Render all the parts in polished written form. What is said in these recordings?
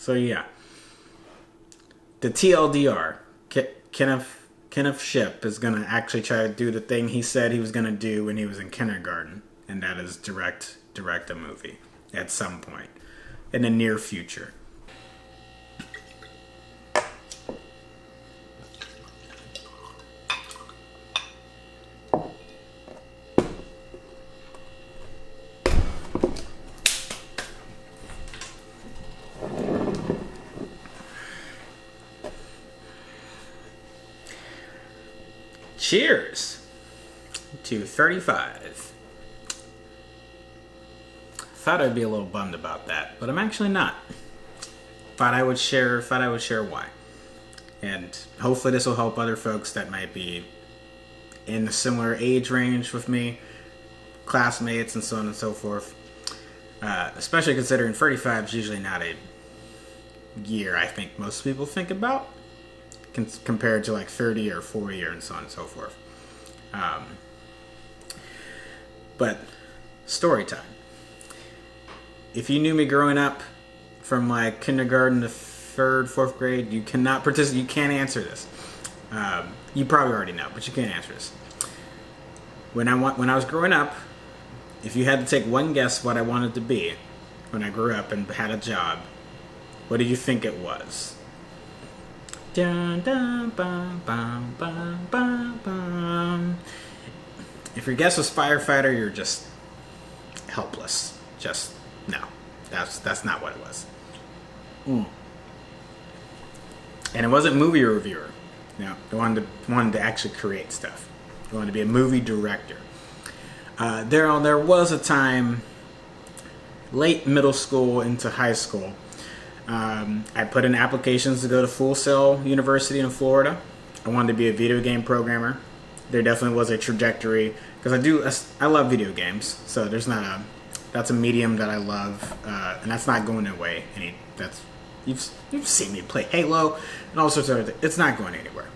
So yeah, the TLDR, Kenneth Ship is gonna actually try to do the thing he said he was gonna do when he was in kindergarten, and that is direct a movie at some point in the near future. Cheers to 35. Thought I'd be a little bummed about that, but I'm actually not. Thought I would share why. And hopefully this will help other folks that might be in a similar age range with me, classmates and so on and so forth. Especially considering 35 is usually not a year I think most people think about, compared to like 30 or 40 and so on and so forth. But story time. If you knew me growing up from like kindergarten to 3rd, 4th grade, you cannot participate. You can't answer this. You probably already know, but you can't answer this. When I was growing up, if you had to take one guess what I wanted to be when I grew up and had a job, what do you think it was? Dun, dun, bum, bum, bum, bum, bum. If your guess was firefighter, you're just helpless. Just no, that's not what it was. And it wasn't movie reviewer. No, I wanted to actually create stuff. I wanted to be a movie director. There was a time, late middle school into high school, I put in applications to go to Full Sail University in Florida. I wanted to be a video game programmer. There definitely was a trajectory, because I love video games. So that's a medium that I love, and that's not going away. You've seen me play Halo and all sorts of other things. It's not going anywhere.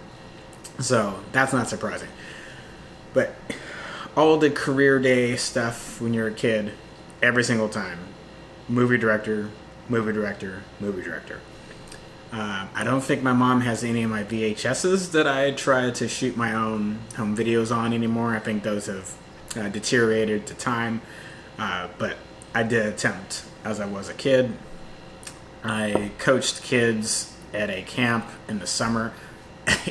So that's not surprising. But all the career day stuff when you're a kid, every single time, movie director. I don't think my mom has any of my VHSs that I try to shoot my own home videos on anymore. I think those have deteriorated to time. But I did attempt as I was a kid. I coached kids at a camp in the summer.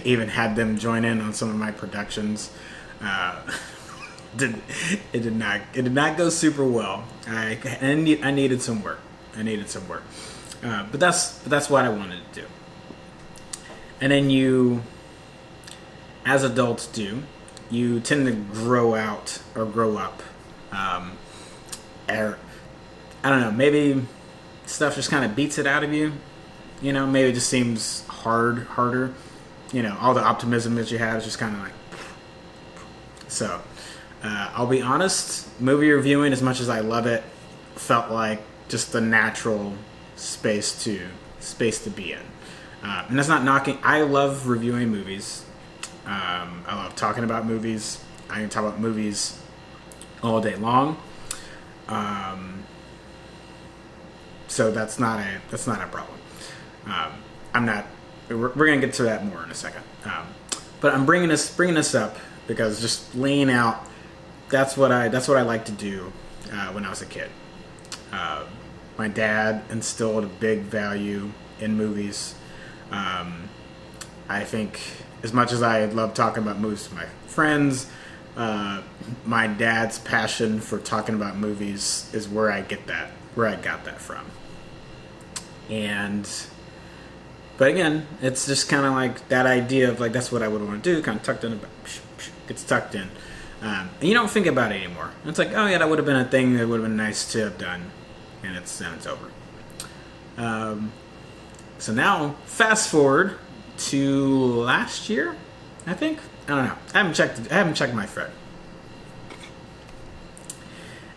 Even had them join in on some of my productions. It did not go super well. I needed some work. But that's what I wanted to do. And then you, as adults do, you tend to grow out or grow up. I don't know, maybe stuff just kind of beats it out of you. You know, maybe it just seems harder. You know, all the optimism that you have is just kind of like... So, I'll be honest, movie reviewing, as much as I love it, felt like just the natural space to be in. And that's not knocking. I love reviewing movies. I love talking about movies. I can talk about movies all day long. So that's not a problem. We're gonna get to that more in a second. But I'm bringing this up because just laying out. That's what I like to do when I was a kid. My dad instilled a big value in movies. I think as much as I love talking about movies with my friends, my dad's passion for talking about movies is where I got that from. But again, it's just kind of like that idea of like, that's what I would want to do, kind of tucked in, gets tucked in. And you don't think about it anymore. It's like, oh yeah, that would have been a thing that would have been nice to have done. And it's over. So now, fast forward to last year, I think. I don't know. I haven't checked my thread.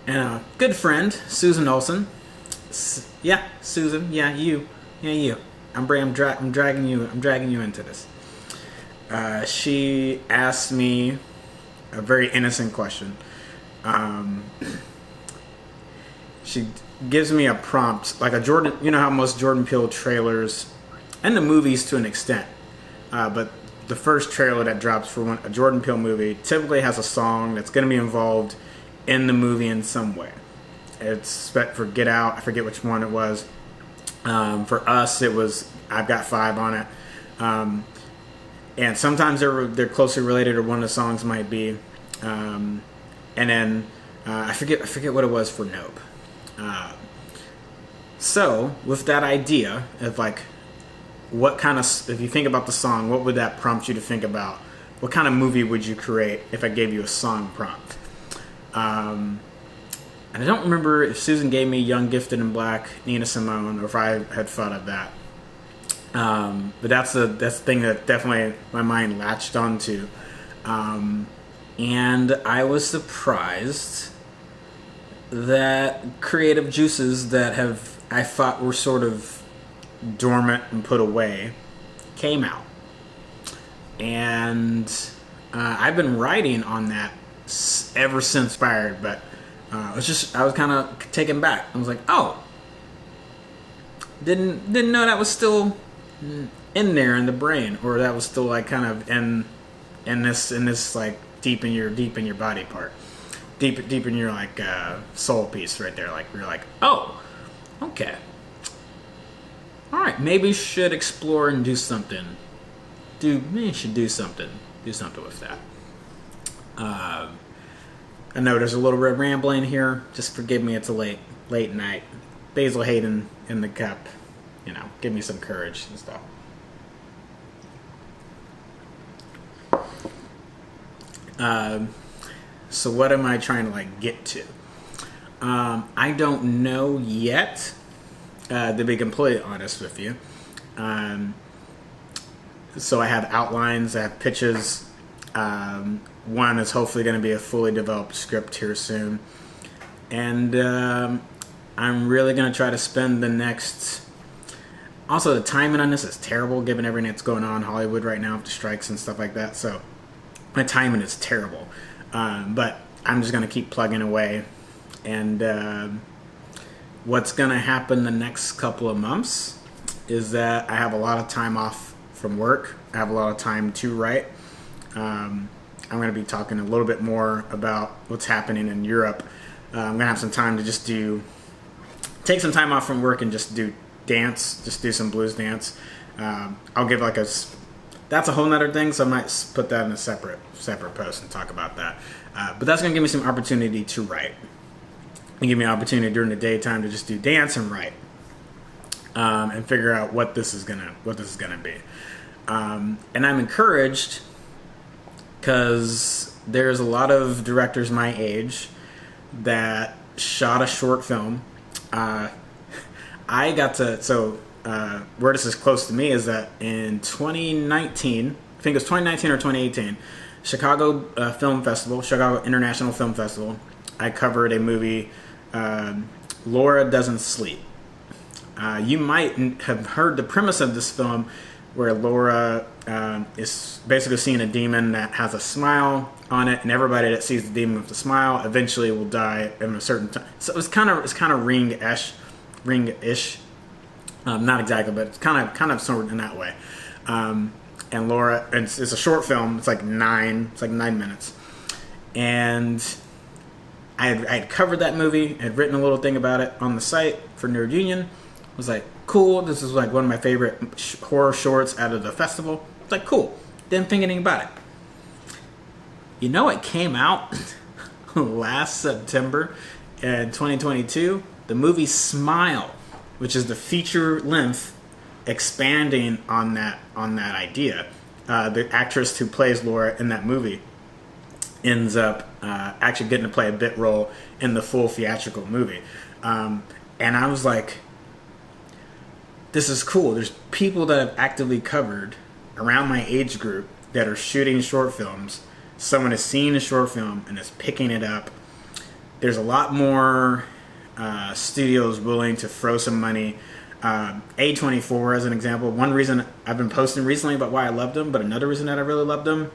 And a good friend, Susan Olson. Yeah, Susan. Yeah, you. I'm dragging you into this. She asked me a very innocent question. gives me a prompt, like a Jordan. You know how most Jordan Peele trailers, and the movies to an extent, but the first trailer that drops for a Jordan Peele movie typically has a song that's going to be involved in the movie in some way. It's for Get Out. I forget which one it was. For Us, it was I've Got Five on it. And sometimes they're closely related, or one of the songs might be. And then I forget what it was for Nope. So with that idea of like, what kind of, if you think about the song, what would that prompt you to think about? What kind of movie would you create if I gave you a song prompt? And I don't remember if Susan gave me Young, Gifted, and Black, Nina Simone, or if I had thought of that. But that's the thing that definitely my mind latched onto. And I was surprised that creative juices that I thought were sort of dormant and put away came out. And I've been writing on that ever since Inspired, but I was kind of taken back. I was like, oh, didn't know that was still in there in the brain, or that was still like kind of in this like deep in your body part, deep in your like soul piece right there. Like you're like, oh, okay, all right, maybe you should explore and do something. Maybe you should do something with that. I know there's a little bit of rambling here. Just forgive me. It's a late night. Basil Hayden in the cup. Give me some courage and stuff. So what am I trying to like get to? I don't know yet. To be completely honest with you. So I have outlines. I have pitches. One is hopefully going to be a fully developed script here soon. And I'm really going to try to spend the next... Also, the timing on this is terrible, given everything that's going on in Hollywood right now with the strikes and stuff like that. So my timing is terrible. But I'm just going to keep plugging away. And what's going to happen the next couple of months is that I have a lot of time off from work. I have a lot of time to write. I'm going to be talking a little bit more about what's happening in Europe. I'm going to have some time to just take some time off from work and just do some blues dance. I'll give that's a whole nother thing, so I might put that in a separate post and talk about that. But that's going to give me some opportunity to write. And give me an opportunity during the daytime to just do dance and write. And figure out what this is gonna be. And I'm encouraged because there's a lot of directors my age that shot a short film. I got to, where this is close to me is that in 2019, I think it was 2019 or 2018, Chicago International Film Festival, I covered a movie, Laura Doesn't Sleep. You might have heard the premise of this film, where Laura is basically seeing a demon that has a smile on it, and everybody that sees the demon with the smile eventually will die in a certain time. So it's kind of Ring-ish, not exactly, but it's kind of sort of in that way. And Laura, it's a short film. It's like 9 minutes, and I had covered that movie. I had written a little thing about it on the site for Nerd Union. I was like, cool, this is like one of my favorite horror shorts out of the festival. It's like, cool. Didn't think anything about it. It came out last September in 2022. The movie Smile, which is the feature length expanding on that idea. The actress who plays Laura in that movie ends up actually getting to play a bit role in the full theatrical movie. And I was like, this is cool. There's people that have actively covered around my age group that are shooting short films. Someone is seeing a short film and is picking it up. There's a lot more studios willing to throw some money. A24 as an example. One reason I've been posting recently about why I loved them, but another reason that I really loved them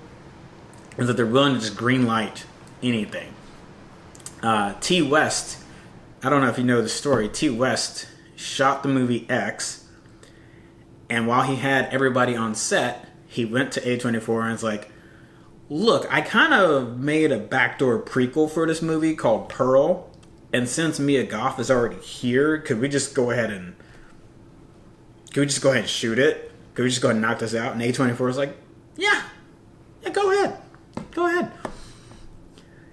is that they're willing to just green light anything. T West I don't know if you know the story. T. West shot the movie X, and while he had everybody on set, he went to A24 and was like, look, I kind of made a backdoor prequel for this movie called Pearl, and since Mia Goth is already here, could we just go ahead and shoot it? Could we just go ahead and knock this out? And A24 was like, yeah, go ahead.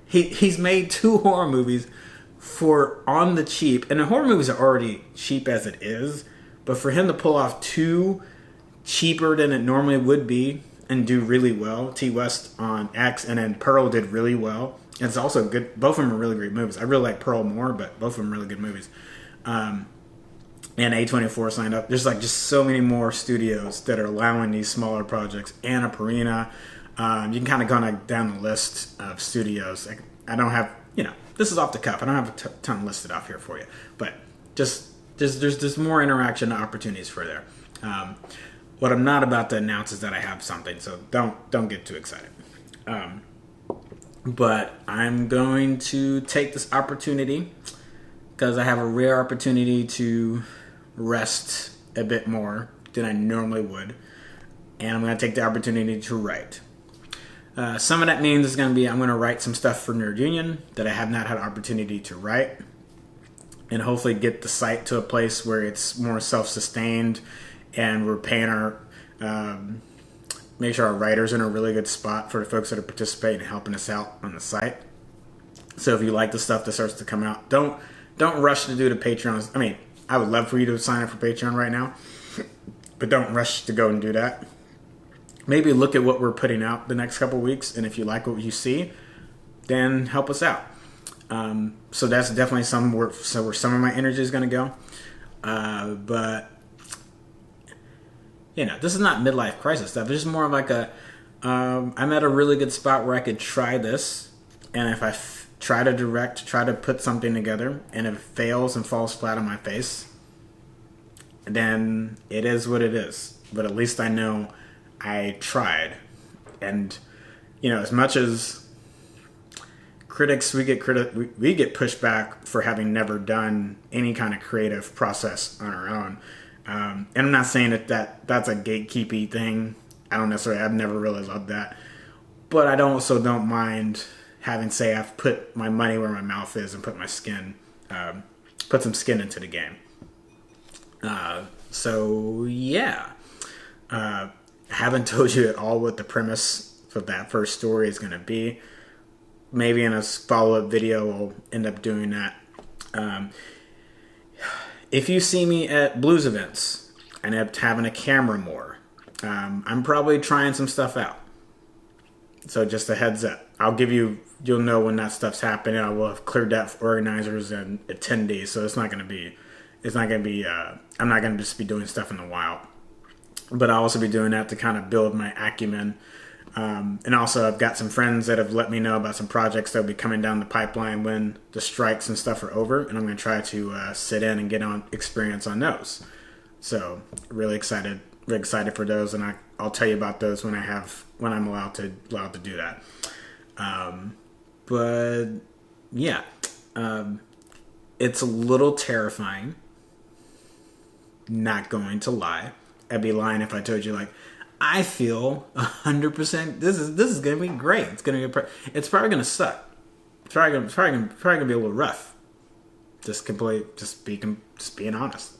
He's made 2 horror movies for on the cheap, and the horror movies are already cheap as it is, but for him to pull off 2 cheaper than it normally would be and do really well, T. West on X, and then Pearl did really well. And it's also good. Both of them are really great movies. I really like Pearl more, but both of them are really good movies. And A24 signed up. There's like just so many more studios that are allowing these smaller projects. Anna Perina. You can kind of go down the list of studios. I don't have, this is off the cuff. I don't have a ton listed off here for you. But just there's more interaction opportunities for there. What I'm not about to announce is that I have something, so don't get too excited. But I'm going to take this opportunity because I have a rare opportunity to rest a bit more than I normally would, and I'm going to take the opportunity to write. Some of that means is going to be I'm going to write some stuff for Nerd Union that I have not had opportunity to write, and hopefully get the site to a place where it's more self-sustained and we're paying our make sure our writers are in a really good spot for the folks that are participating and helping us out on the site. So if you like the stuff that starts to come out, don't rush to do the Patreons. I mean, I would love for you to sign up for Patreon right now, but don't rush to go and do that. Maybe look at what we're putting out the next couple weeks, and if you like what you see, then help us out. So that's definitely where some of my energy is going to go. But this is not midlife crisis stuff. It's just more of like I'm at a really good spot where I could try this, and if I try to put something together, and if it fails and falls flat on my face, then it is what it is. But at least I know I tried. And as much as critics, we get pushed back for having never done any kind of creative process on our own. And I'm not saying that's a gatekeepy thing. I've never really loved that. But I also don't mind having, say, I've put my money where my mouth is and put some skin into the game. I haven't told you at all what the premise of that first story is going to be. Maybe in a follow-up video we'll end up doing that. If you see me at blues events and end up having a camera more, I'm probably trying some stuff out. So just a heads up. You'll know when that stuff's happening. I will have cleared that for organizers and attendees. So I'm not going to just be doing stuff in the wild. But I'll also be doing that to kind of build my acumen. And also I've got some friends that have let me know about some projects that will be coming down the pipeline when the strikes and stuff are over. And I'm going to try to sit in and get on experience on those. So really excited for those. And I'll tell you about those when I'm allowed to do that. It's a little terrifying. Not going to lie. I'd be lying if I told you I feel 100%. This is gonna be great. It's probably gonna suck. It's probably gonna be a little rough. Just being honest.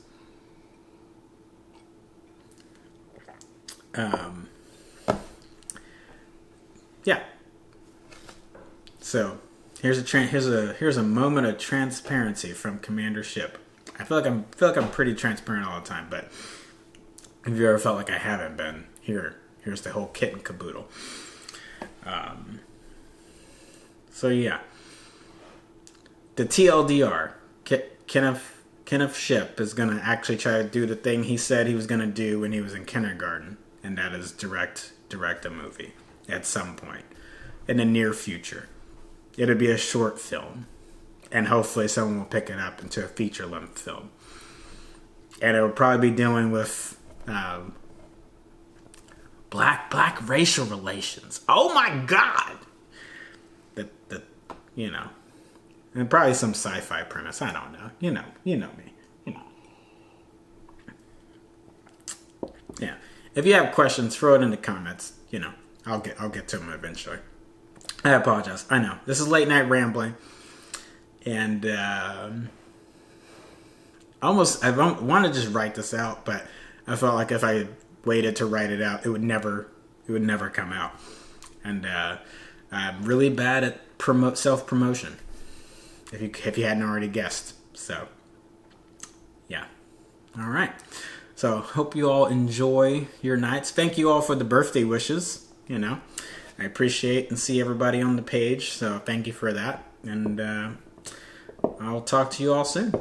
So here's a moment of transparency from Commander Ship. I feel like I'm pretty transparent all the time, but if you ever felt like I haven't been, here's the whole kit and caboodle. The TLDR, Kenneth Ship is going to actually try to do the thing he said he was going to do when he was in kindergarten, and that is direct a movie at some point in the near future. It'll be a short film, and hopefully someone will pick it up into a feature-length film. And it'll probably be dealing with black racial relations. Oh my God! And probably some sci-fi premise. I don't know. You know me. You know. Yeah. If you have questions, throw it in the comments. You know, I'll get to them eventually. I apologize. I know this is late night rambling, and I want to just write this out, but I felt like if I waited to write it out, it would never come out. And I'm really bad at self promotion. If you hadn't already guessed, so yeah. All right. So hope you all enjoy your nights. Thank you all for the birthday wishes. You know, I appreciate and see everybody on the page. So thank you for that. And I'll talk to you all soon.